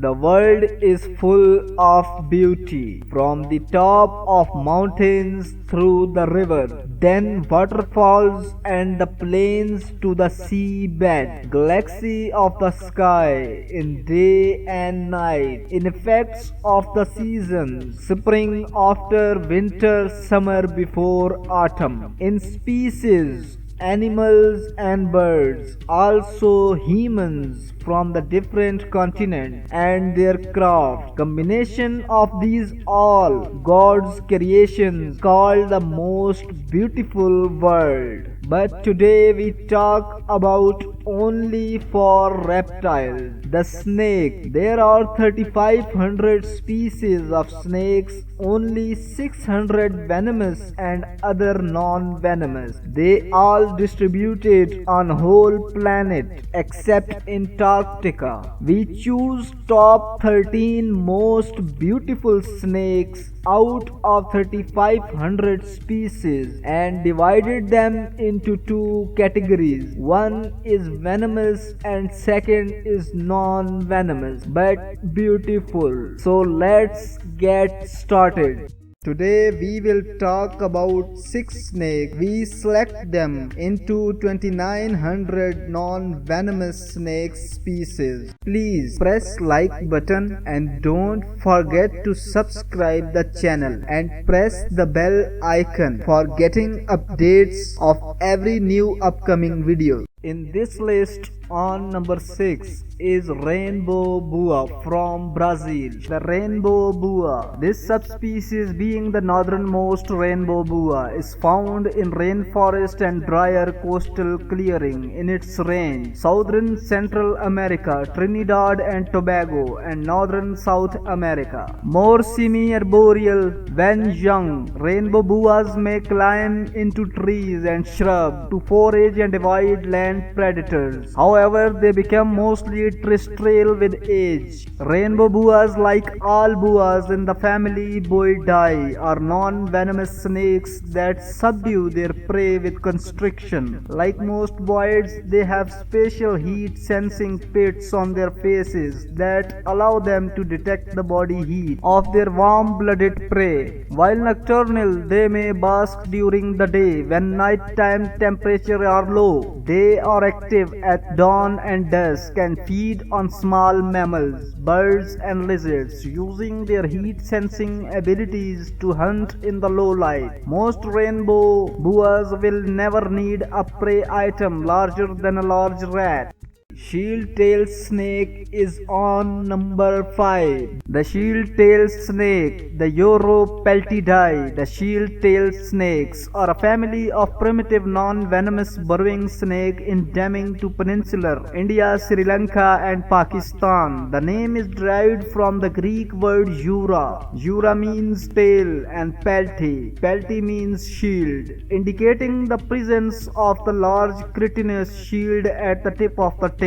The world is full of beauty, from the top of mountains through the river, then waterfalls and the plains to the seabed, galaxy of the sky in day and night, in effects of the seasons, spring after winter, summer before autumn, in species, animals and birds, also humans from the different continents and their craft. Combination of these all God's creations called the most beautiful world. But today we talk about only for reptiles. The snake. There are 3500 species of snakes, only 600 venomous and other non-venomous. They all distributed on whole planet except Antarctica. We choose top 13 most beautiful snakes out of 3500 species and divided them into two categories. One is venomous and second is non-venomous but beautiful. So let's get started. Today we will talk about 6 snakes. We select them into 2900 non-venomous snake species. Please press like button and don't forget to subscribe the channel and press the bell icon for getting updates of every new upcoming video. In this list, on number 6 is rainbow boa from Brazil. The rainbow boa. This subspecies, being the northernmost rainbow boa, is found in rainforest and drier coastal clearing in its range. Southern Central America, Trinidad and Tobago, and northern South America. More semi-arboreal when young. Rainbow boas may climb into trees and shrubs to forage and avoid land predators. However, they become mostly terrestrial with age. Rainbow boas, like all boas in the family Boidae, are non-venomous snakes that subdue their prey with constriction. Like most boids, they have special heat-sensing pits on their faces that allow them to detect the body heat of their warm-blooded prey. While nocturnal, they may bask during the day when nighttime temperatures are low. They are active at dawn and dusk and feed on small mammals, birds and lizards, using their heat-sensing abilities to hunt in the low light. Most rainbow boas will never need a prey item larger than a large rat. Shield-tailed snake is on number 5. The shield-tailed snake, the Uropeltidae. The shield-tailed snakes are a family of primitive non-venomous burrowing snake endemic to peninsular India, Sri Lanka and Pakistan. The name is derived from the Greek word eura. Eura means tail and pelti. Pelti means shield, indicating the presence of the large chitinous shield at the tip of the tail.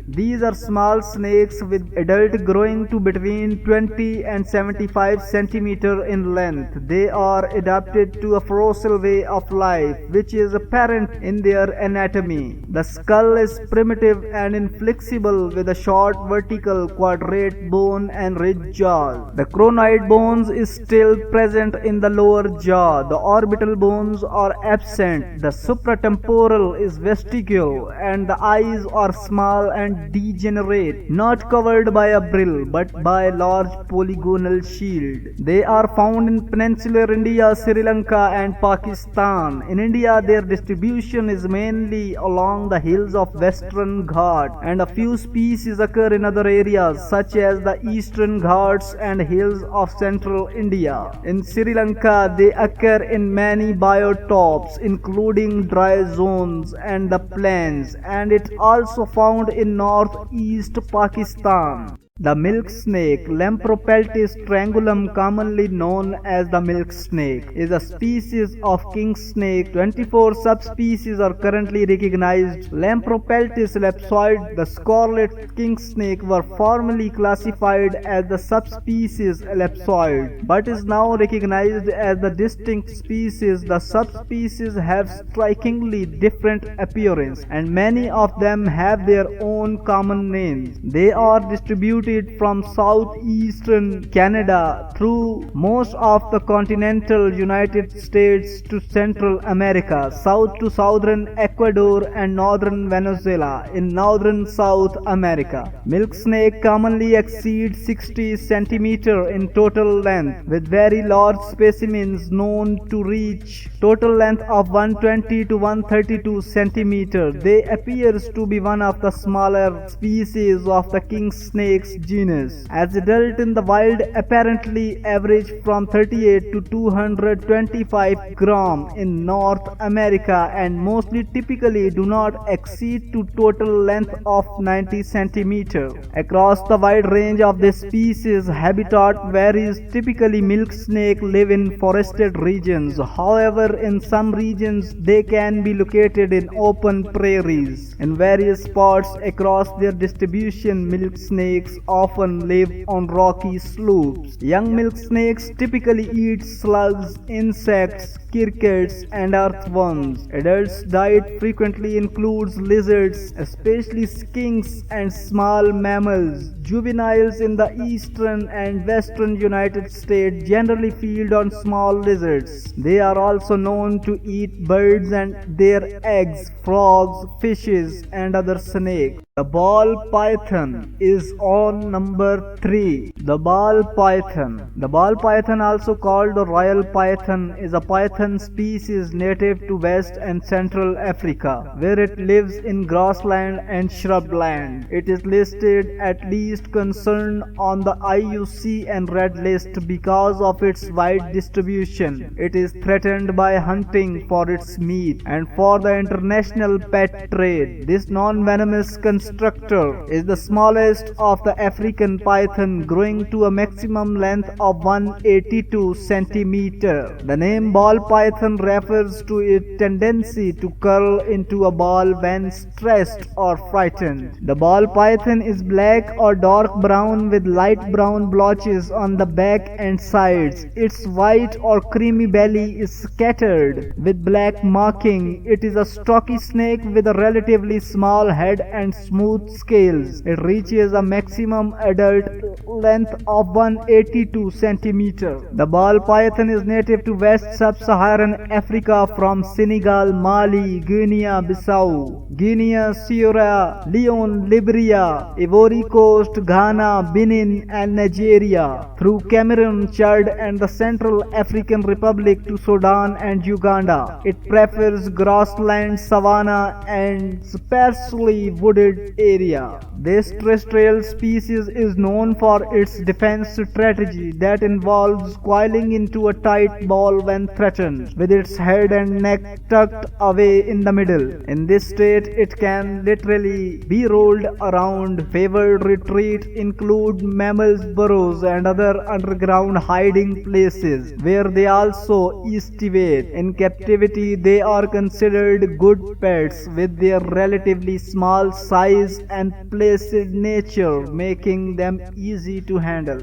These are small snakes with adult growing to between 20 and 75 cm in length. They are adapted to a fossil way of life, which is apparent in their anatomy. The skull is primitive and inflexible with a short vertical quadrate bone and ridged jaws. The crinoid bones is still present in the lower jaw. The orbital bones are absent. The supratemporal is vestigial and the eyes are small and degenerate, not covered by a brill but by a large polygonal shield. They are found in peninsular India, Sri Lanka and Pakistan. In India, their distribution is mainly along the hills of Western Ghats, and a few species occur in other areas such as the Eastern Ghats and hills of Central India. In Sri Lanka, they occur in many biotopes including dry zones and the plains, and it also found in northeast Pakistan. The milk snake, Lampropeltis triangulum, commonly known as the milk snake, is a species of king snake. 24 subspecies are currently recognized. Lampropeltis ellipsoid, the scarlet king snake, were formerly classified as the subspecies ellipsoid, but is now recognized as the distinct species. The subspecies have strikingly different appearance, and many of them have their own common names. They are distributed distributed from southeastern Canada through most of the continental United States to Central America, south to southern Ecuador and northern Venezuela in northern South America. Milk snake commonly exceed 60 centimeter in total length, with very large specimens known to reach total length of 120 to 132 centimeter. They appears to be one of the smaller species of the king snakes genus. As adult in the wild apparently average from 38 to 225 gram in North America and mostly typically do not exceed to total length of 90 centimeter. Across the wide range of this species, habitat varies. Typically milk snake live in forested regions. However, in some regions they can be located in open prairies. In various spots across their distribution, milk snakes often live on rocky slopes. Young milk snakes typically eat slugs, insects, crickets, and earthworms. Adults' diet frequently includes lizards, especially skinks and small mammals. Juveniles in the eastern and western United States generally feed on small lizards. They are also known to eat birds and their eggs, frogs, fishes, and other snakes. The ball python is on number 3. The ball python. The ball python, also called the royal python, is a python species native to West and Central Africa, where it lives in grassland and shrubland. It is listed at least concern on the IUCN Red List because of its wide distribution. It is threatened by hunting for its meat and for the international pet trade. This non-venomous constructor is the smallest of the African python, growing to a maximum length of 182 centimeter. The name ball python refers to its tendency to curl into a ball when stressed or frightened. The ball python is black or dark brown with light brown blotches on the back and sides. Its white or creamy belly is scattered with black marking. It is a stocky snake with a relatively small head and smooth scales. It reaches a maximum adult length of 182 centimeter. The ball python is native to West Sub-Saharan Africa from Senegal, Mali, Guinea-Bissau, Guinea, Sierra Leone, Liberia, Ivory Coast, Ghana, Benin, and Nigeria, through Cameroon, Chad, and the Central African Republic to Sudan and Uganda. It prefers grassland, savanna, and sparsely wooded area. This terrestrial species is known for its defense strategy that involves coiling into a tight ball when threatened, with its head and neck tucked away in the middle. In this state, it can literally be rolled around. Favored retreat include mammals' burrows and other underground hiding places, where they also estivate. In captivity, they are considered good pets with their relatively small size and placid nature, making them easy to handle.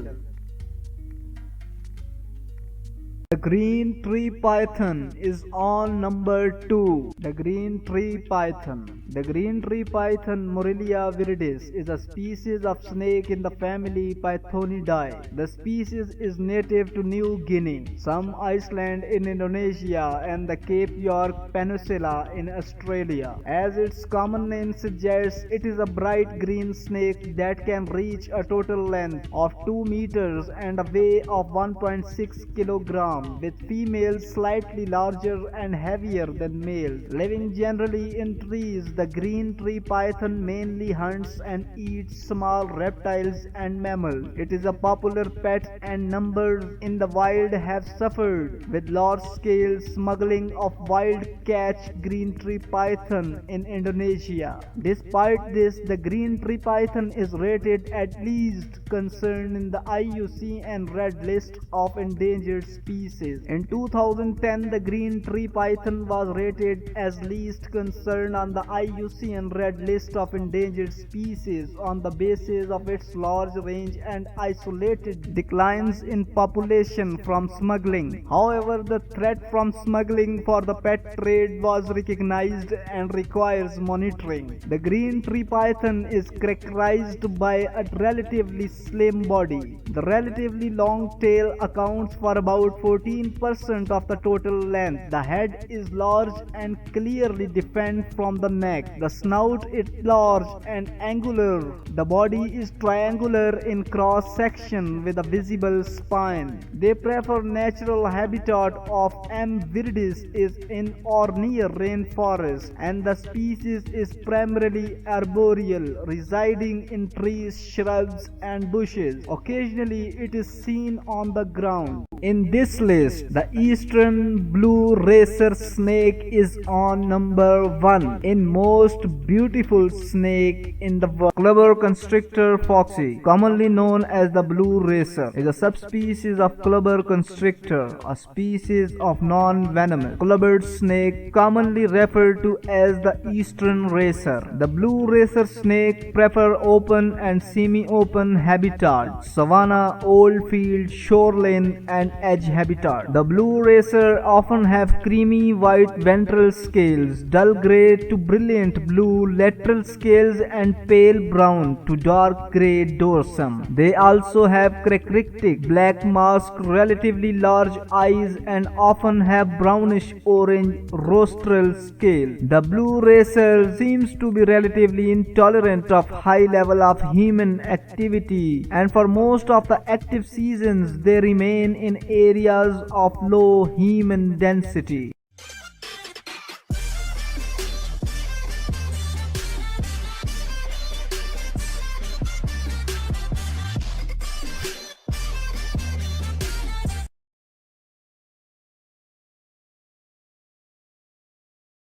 The green tree python is on number 2. The green tree python. The green tree python, Morelia viridis, is a species of snake in the family Pythonidae. The species is native to New Guinea, some Iceland in Indonesia, and the Cape York Peninsula in Australia. As its common name suggests, it is a bright green snake that can reach a total length of 2 meters and a weight of 1.6 kilograms, with females slightly larger and heavier than males. Living generally in trees, the green tree python mainly hunts and eats small reptiles and mammals. It is a popular pet, and numbers in the wild have suffered with large-scale smuggling of wild-catch green tree python in Indonesia. Despite this, the green tree python is rated at least concern in the IUCN Red List of endangered species. In 2010, the green tree python was rated as least concern on the IUCN Red List of endangered species on the basis of its large range and isolated declines in population from smuggling. However, the threat from smuggling for the pet trade was recognized and requires monitoring. The green tree python is characterized by a relatively slim body. The relatively long tail accounts for about 14% of the total length. The head is large and clearly defined from the neck. The snout is large and angular. The body is triangular in cross section with a visible spine. They prefer natural habitat of M. viridis is in or near rainforest, and the species is primarily arboreal, residing in trees, shrubs and bushes. Occasionally it is seen on the ground. In this list, the eastern blue racer snake is on number 1 in most beautiful snake in the world. Clubber constrictor foxy, commonly known as the blue racer, is a subspecies of clubber constrictor, a species of non-venomous clubbered snake commonly referred to as the eastern racer. The blue racer snake prefer open and semi-open habitat, savanna, old field, shoreline and edge habitat. The blue racer often have creamy white ventral scales, dull gray to brilliant blue lateral scales and pale brown to dark gray dorsum. They also have characteristic black mask, relatively large eyes and often have brownish orange rostral scale. The blue racer seems to be relatively intolerant of high level of human activity, and for most of the active seasons they remain in areas of low human density.